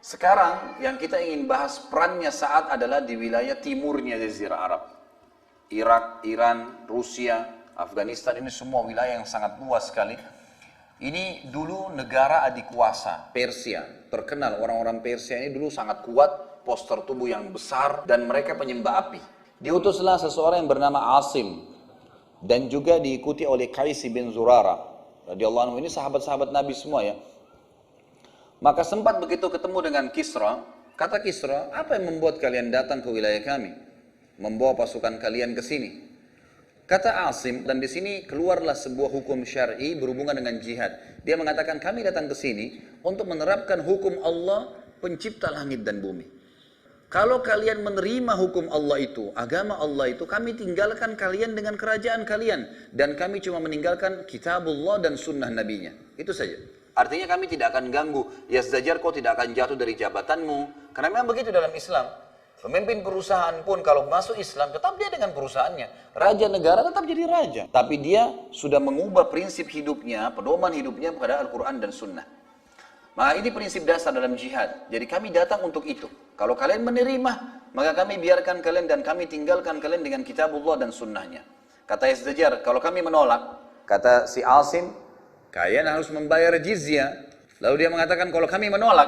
Sekarang yang kita ingin bahas perannya Sa'ad adalah di wilayah timurnya Jazirah Arab. Irak, Iran, Rusia, Afghanistan, ini semua wilayah yang sangat luas sekali. Ini dulu negara adikuasa, Persia. Terkenal orang-orang Persia ini dulu sangat kuat, postur tubuh yang besar, dan mereka penyembah api. Diutuslah seseorang yang bernama Asim, dan juga diikuti oleh Qais bin Zurara radhiyallahu anhu. Ini sahabat-sahabat Nabi semua ya. Maka sempat begitu ketemu dengan Kisra, kata Kisra, apa yang membuat kalian datang ke wilayah kami? Membawa pasukan kalian ke sini. Kata Asim, dan di sini keluarlah sebuah hukum syar'i berhubungan dengan jihad. Dia mengatakan kami datang ke sini untuk menerapkan hukum Allah pencipta langit dan bumi. Kalau kalian menerima hukum Allah itu, agama Allah itu, kami tinggalkan kalian dengan kerajaan kalian. Dan kami cuma meninggalkan kitabullah dan sunnah nabinya. Itu saja. Artinya kami tidak akan ganggu. Yazdajar, kau tidak akan jatuh dari jabatanmu. Karena memang begitu dalam Islam. Pemimpin perusahaan pun kalau masuk Islam, tetap dia dengan perusahaannya. Raja negara tetap jadi raja. Tapi dia sudah mengubah prinsip hidupnya, pedoman hidupnya kepada Al-Quran dan Sunnah. Maka ini prinsip dasar dalam jihad. Jadi kami datang untuk itu. Kalau kalian menerima, maka kami biarkan kalian dan kami tinggalkan kalian dengan kitabullah dan sunnahnya. Kata Yazdajar, kalau kami menolak, kata si Asim, kalian harus membayar jizyah. Lalu dia mengatakan, kalau kami menolak,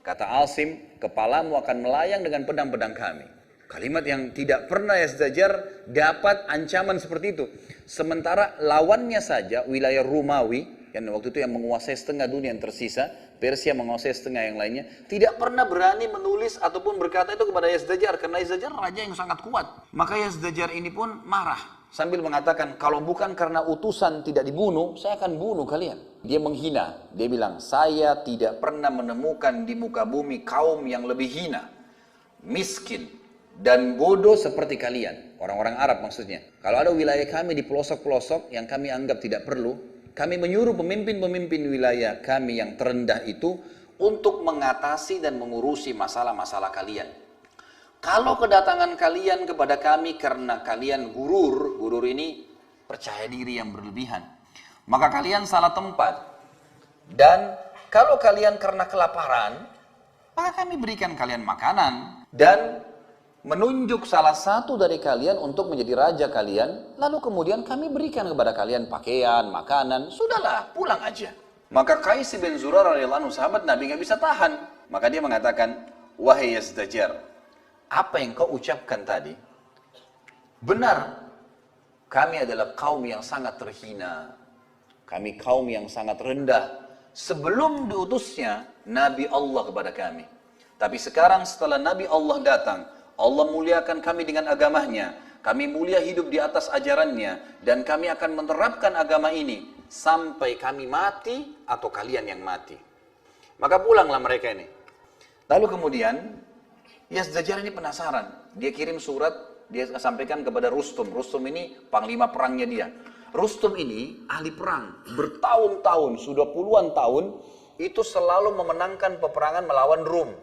kata Asim, kepalamu akan melayang dengan pedang-pedang kami. Kalimat yang tidak pernah Yazdajar dapat ancaman seperti itu. Sementara lawannya saja, wilayah Romawi, yang waktu itu yang menguasai setengah dunia yang tersisa, Persia menguasai setengah yang lainnya, tidak pernah berani menulis ataupun berkata itu kepada Yazdajar, karena Yazdajar raja yang sangat kuat. Maka Yazdajar ini pun marah, sambil mengatakan, kalau bukan karena utusan tidak dibunuh, saya akan bunuh kalian. Dia menghina, dia bilang, saya tidak pernah menemukan di muka bumi kaum yang lebih hina, miskin, dan bodoh seperti kalian. Orang-orang Arab maksudnya. Kalau ada wilayah kami di pelosok-pelosok yang kami anggap tidak perlu, kami menyuruh pemimpin-pemimpin wilayah kami yang terendah itu untuk mengatasi dan mengurusi masalah-masalah kalian. Kalau kedatangan kalian kepada kami karena kalian gurur ini percaya diri yang berlebihan, maka kalian salah tempat. Dan kalau kalian karena kelaparan, maka kami berikan kalian makanan dan menunjuk salah satu dari kalian untuk menjadi raja kalian, lalu kemudian kami berikan kepada kalian pakaian, makanan, sudahlah, pulang aja. Maka Qais bin Zurarah radhiyallahu anhu, sahabat Nabi, nggak bisa tahan. Maka dia mengatakan, wahai Yazdajar, apa yang kau ucapkan tadi? Benar, kami adalah kaum yang sangat terhina. Kami kaum yang sangat rendah. Sebelum diutusnya Nabi Allah kepada kami. Tapi sekarang setelah Nabi Allah datang, Allah muliakan kami dengan agamanya. Kami mulia hidup di atas ajarannya. Dan kami akan menerapkan agama ini sampai kami mati atau kalian yang mati. Maka pulanglah mereka ini. Lalu kemudian Yazdajar ini penasaran. Dia kirim surat, dia sampaikan kepada Rustum. Rustum ini panglima perangnya dia. Rustum ini ahli perang. Bertahun-tahun, sudah puluhan tahun, itu selalu memenangkan peperangan melawan Rum.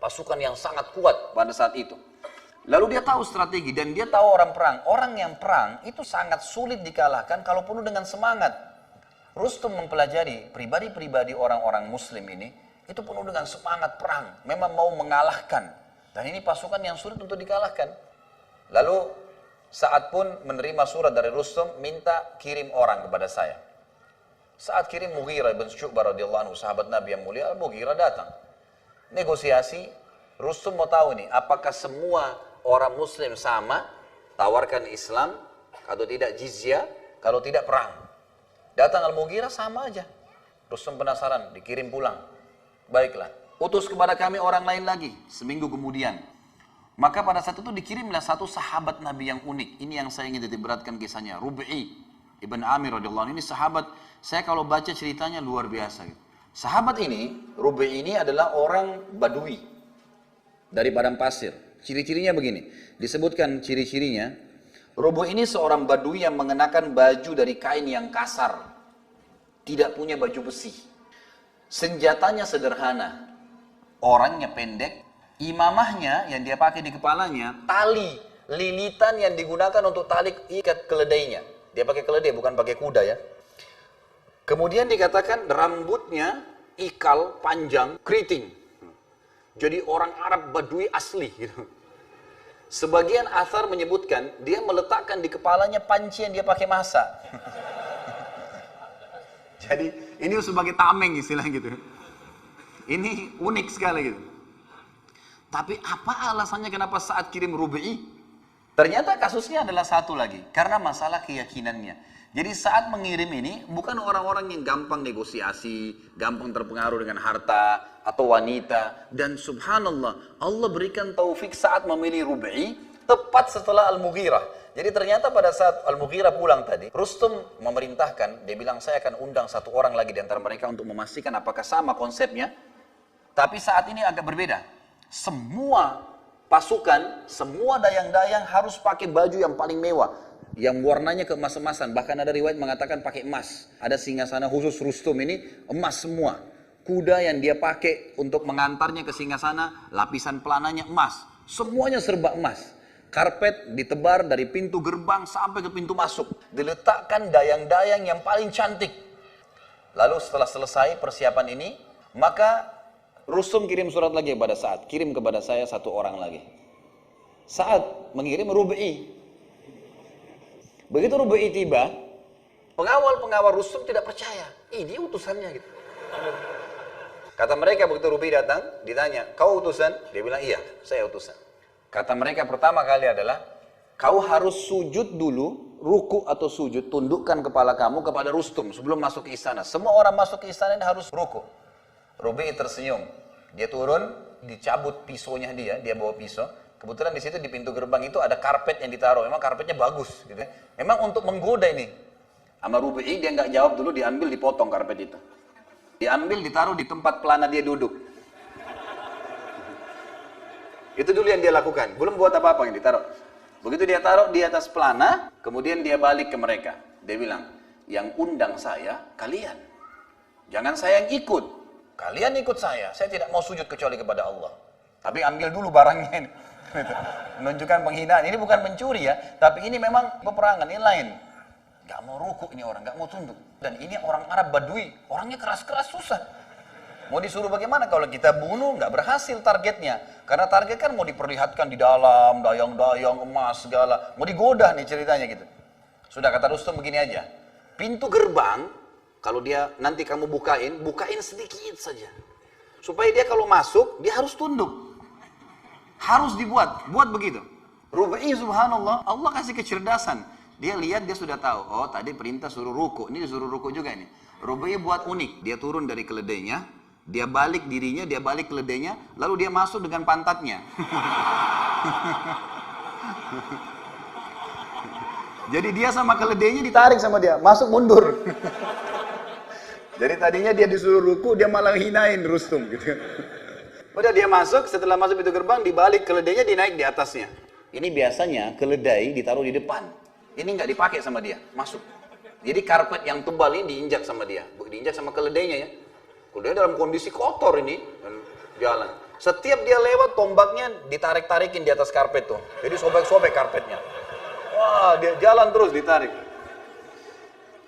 Pasukan yang sangat kuat pada saat itu. Lalu dia tahu strategi dan dia tahu orang perang. Orang yang perang itu sangat sulit dikalahkan kalau penuh dengan semangat. Rustum mempelajari pribadi-pribadi orang-orang muslim ini, itu penuh dengan semangat perang. Memang mau mengalahkan. Dan ini pasukan yang sulit untuk dikalahkan. Lalu saat pun menerima surat dari Rustum, minta kirim orang kepada saya. Saat kirim Mughirah bin Syu'bah radhiyallahu anhu, sahabat Nabi yang mulia, Mughirah datang. Negosiasi, Rustum mau tahu nih, apakah semua orang muslim sama, tawarkan Islam, kalau tidak jizyah, kalau tidak perang. Datang Al-Mughirah sama aja. Rustum penasaran, dikirim pulang. Baiklah, utus kepada kami orang lain lagi, seminggu kemudian. Maka pada saat itu dikirimlah satu sahabat Nabi yang unik. Ini yang saya ingin ditiberatkan kisahnya, Rub'i ibn Amir radhiyallahu anhu. Ini sahabat, saya kalau baca ceritanya luar biasa gitu. Sahabat ini, Rub'i ini adalah orang Badui dari padang pasir. Ciri-cirinya begini, disebutkan ciri-cirinya. Rub'i ini seorang Badui yang mengenakan baju dari kain yang kasar, tidak punya baju besi. Senjatanya sederhana, orangnya pendek, imamahnya yang dia pakai di kepalanya, tali lilitan yang digunakan untuk tali ikat keledainya. Dia pakai keledai, bukan pakai kuda ya. Kemudian dikatakan rambutnya ikal panjang, keriting. Jadi orang Arab Badui asli gitu. Sebagian athar menyebutkan dia meletakkan di kepalanya panci yang dia pakai masak. Jadi ini sebagai tameng istilah gitu. Ini unik sekali gitu. Tapi apa alasannya kenapa saat kirim Rubi'i? Ternyata kasusnya adalah satu lagi, karena masalah keyakinannya. Jadi saat mengirim ini bukan orang-orang yang gampang negosiasi, gampang terpengaruh dengan harta atau wanita. Dan subhanallah, Allah berikan taufik saat memilih Rubi'i tepat setelah Al-Mughirah. Jadi ternyata pada saat Al-Mughirah pulang tadi, Rustum memerintahkan, dia bilang saya akan undang satu orang lagi di antara mereka untuk memastikan apakah sama konsepnya. Tapi saat ini agak berbeda. Semua pasukan, semua dayang-dayang harus pakai baju yang paling mewah. Yang warnanya keemas-emasan, bahkan ada riwayat mengatakan pakai emas. Ada singgasana khusus Rustum ini emas semua. Kuda yang dia pakai untuk mengantarnya ke singgasana, lapisan pelananya emas. Semuanya serba emas. Karpet ditebar dari pintu gerbang sampai ke pintu masuk. Diletakkan dayang-dayang yang paling cantik. Lalu setelah selesai persiapan ini, maka Rustum kirim surat lagi kepada Sa'ad. Kirim kepada saya satu orang lagi. Sa'ad mengirim Rubi'i. Begitu Rubi'i tiba, pengawal-pengawal Rustum tidak percaya. Ini utusannya gitu. Kata mereka begitu Rubi'i datang, ditanya, kau utusan? Dia bilang, iya, saya utusan. Kata mereka pertama kali adalah, kau harus sujud dulu, ruku atau sujud, tundukkan kepala kamu kepada Rustum sebelum masuk ke istana. Semua orang masuk ke istana ini harus ruku. Rubi'i tersenyum. Dia turun, dicabut pisaunya dia bawa pisau. Kebetulan di situ di pintu gerbang itu ada karpet yang ditaruh. Memang karpetnya bagus gitu. Memang untuk menggoda ini. Sama Rubi'i dia nggak jawab dulu, diambil dipotong karpet itu. Diambil ditaruh di tempat pelana dia duduk. Itu dulu yang dia lakukan. Belum buat apa-apa yang ditaruh. Begitu dia taruh di atas pelana, kemudian dia balik ke mereka. Dia bilang, yang undang saya kalian. Jangan saya yang ikut. Kalian ikut saya tidak mau sujud kecuali kepada Allah. Tapi ambil dulu barangnya ini. Menunjukkan penghinaan. Ini bukan mencuri ya, tapi ini memang peperangan, ini lain. Gak mau ruku ini orang, gak mau tunduk. Dan ini orang Arab Badui, orangnya keras-keras susah. Mau disuruh bagaimana kalau kita bunuh, gak berhasil targetnya. Karena target kan mau diperlihatkan di dalam, dayang-dayang, emas, segala. Mau digoda nih ceritanya gitu. Sudah kata Rustum begini aja. Pintu gerbang, kalau dia nanti kamu bukain sedikit saja. Supaya dia kalau masuk, dia harus tunduk. Harus dibuat, buat begitu. Rubi'i subhanallah, Allah kasih kecerdasan. Dia lihat, dia sudah tahu. Oh tadi perintah suruh ruku, ini disuruh ruku juga ini. Rubi'i buat unik, dia turun dari keledainya, dia balik dirinya, dia balik keledainya, lalu dia masuk dengan pantatnya. Jadi dia sama keledainya ditarik sama dia, masuk mundur. Jadi tadinya dia disuruh ruku, dia malah hinain Rustum gitu. Udah dia masuk, setelah masuk pintu gerbang, dibalik keledainya dinaik di atasnya. Ini biasanya keledai ditaruh di depan. Ini nggak dipakai sama dia, masuk. Jadi karpet yang tebal ini diinjak sama dia, diinjak sama keledainya ya. Keledai dalam kondisi kotor ini, dan jalan. Setiap dia lewat, tombaknya ditarik-tarikin di atas karpet tuh. Jadi sobek-sobek karpetnya. Wah, dia jalan terus ditarik.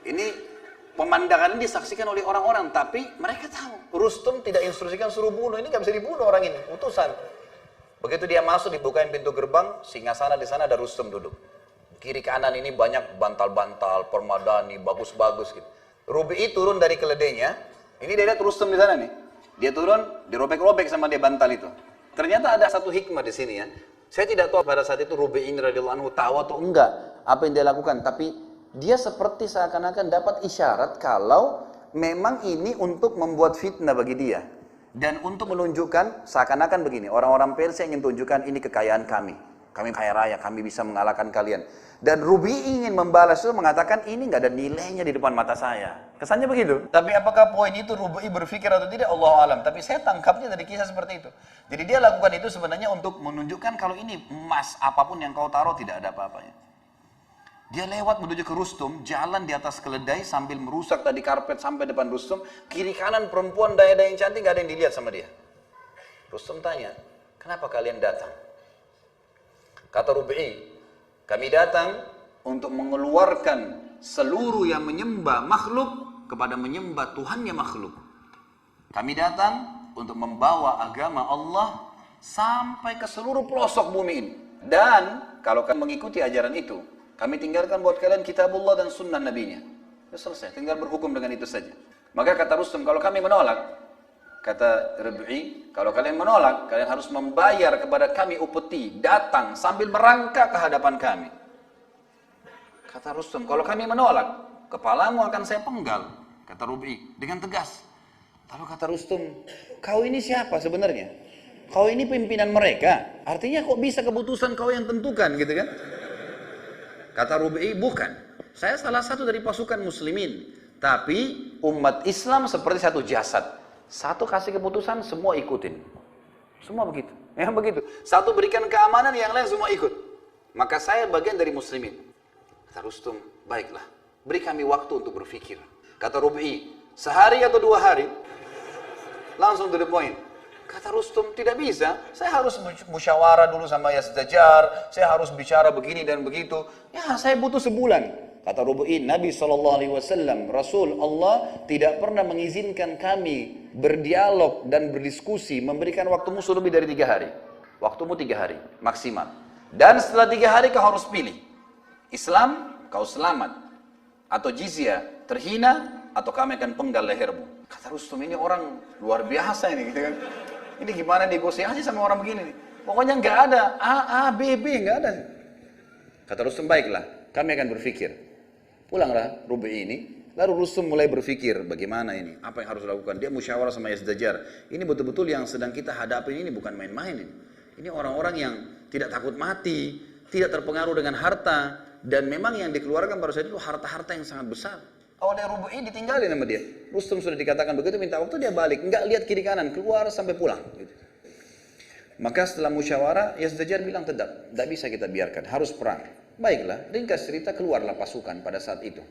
Ini pemandangan ini disaksikan oleh orang-orang, tapi mereka tahu Rustum tidak instruksikan suruh bunuh, ini nggak bisa dibunuh orang ini, utusan. Begitu dia masuk, dibukain pintu gerbang, singgasana di sana ada Rustum duduk. Kiri kanan ini banyak bantal-bantal, permadani, bagus-bagus gitu. Rubi'i turun dari keledainya, ini dia lihat Rustum di sana nih. Dia turun, dirobek-robek sama dia bantal itu. Ternyata ada satu hikmah di sini ya. Saya tidak tahu pada saat itu Rubi'i radhiyallahu anhu tahu atau enggak apa yang dia lakukan, tapi dia seperti seakan-akan dapat isyarat kalau memang ini untuk membuat fitnah bagi dia. Dan untuk menunjukkan seakan-akan begini, orang-orang Persia ingin tunjukkan ini kekayaan kami. Kami kaya raya, kami bisa mengalahkan kalian. Dan Rubi'i ingin membalas itu mengatakan ini nggak ada nilainya di depan mata saya. Kesannya begitu. Tapi apakah poin itu Rubi'i berpikir atau tidak? Allahu alam. Tapi saya tangkapnya dari kisah seperti itu. Jadi dia lakukan itu sebenarnya untuk menunjukkan kalau ini emas apapun yang kau taruh tidak ada apa-apanya. Dia lewat menuju ke Rustum, jalan di atas keledai sambil merusak tadi karpet sampai depan Rustum. Kiri kanan perempuan daya-daya yang cantik gak ada yang dilihat sama dia. Rustum tanya, kenapa kalian datang? Kata Rubi'i, kami datang untuk mengeluarkan seluruh yang menyembah makhluk kepada menyembah Tuhannya makhluk. Kami datang untuk membawa agama Allah sampai ke seluruh pelosok bumi ini. Dan kalau kalian mengikuti ajaran itu, kami tinggalkan buat kalian kitabullah dan sunnah nabinya. Sudah selesai, tinggal berhukum dengan itu saja. Maka kata Rustum, kalau kami menolak, kata Rib'i, kalau kalian menolak, kalian harus membayar kepada kami upeti, datang sambil merangkak ke hadapan kami. Kata Rustum, kalau kami menolak, kepalamu akan saya penggal. Kata Rib'i dengan tegas. Lalu kata Rustum, kau ini siapa sebenarnya? Kau ini pimpinan mereka, artinya kok bisa keputusan kau yang tentukan gitu kan? Kata Rib'i, bukan. Saya salah satu dari pasukan muslimin. Tapi umat Islam seperti satu jasad. Satu kasih keputusan, semua ikutin. Semua begitu. Ya begitu. Satu berikan keamanan, yang lain semua ikut. Maka saya bagian dari muslimin. Kata Rustum, baiklah. Beri kami waktu untuk berpikir. Kata Rib'i, sehari atau 2 hari? Langsung to the point. Kata Rustum, tidak bisa. Saya harus musyawarah dulu sama Yazdajar. Saya harus bicara begini dan begitu. Ya, saya butuh sebulan. Kata Rib'i, Nabi SAW, Rasul Allah tidak pernah mengizinkan kami berdialog dan berdiskusi, memberikan waktumu lebih dari 3 hari. Waktumu 3 hari, maksimal. Dan setelah 3 hari kau harus pilih. Islam, kau selamat. Atau jizyah, terhina, atau kami akan penggal lehermu. Kata Rustum, ini orang luar biasa ini, gitu kan. Ini gimana negosiasi sama orang begini nih? Pokoknya nggak ada A, B, nggak ada. Kata Rustum, baiklah, kami akan berpikir. Pulanglah Rib'i ini, lalu Rustum mulai berpikir, bagaimana ini? Apa yang harus dilakukan? Dia musyawarah sama Yazdajar. Ini betul-betul yang sedang kita hadapi ini bukan main-main ini. Ini orang-orang yang tidak takut mati, tidak terpengaruh dengan harta, dan memang yang dikeluarkan pada saat itu harta-harta yang sangat besar. Oleh Rib'i ditinggalin sama dia. Rustum sudah dikatakan begitu, minta waktu, dia balik. Enggak lihat kiri kanan, keluar sampai pulang. Gitu. Maka setelah musyawarah, Yazdajar bilang tidak bisa kita biarkan, harus perang. Baiklah, ringkas cerita, keluarlah pasukan pada saat itu.